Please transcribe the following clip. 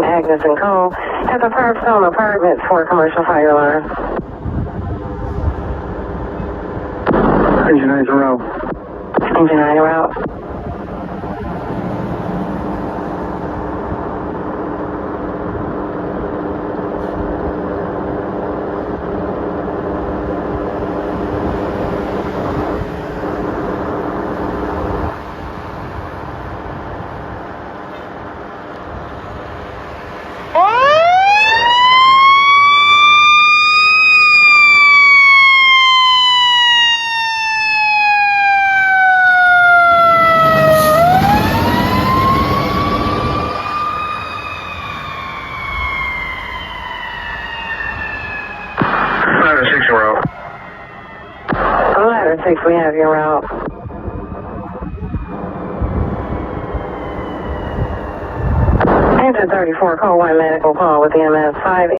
Station Agnes and Cole at the Firestone Apartments for commercial fire alarm. Engine 9's en route. Engine 9 en route. Ladder 6, we have your route. Engine 34, call 1 medical call with EMS 5.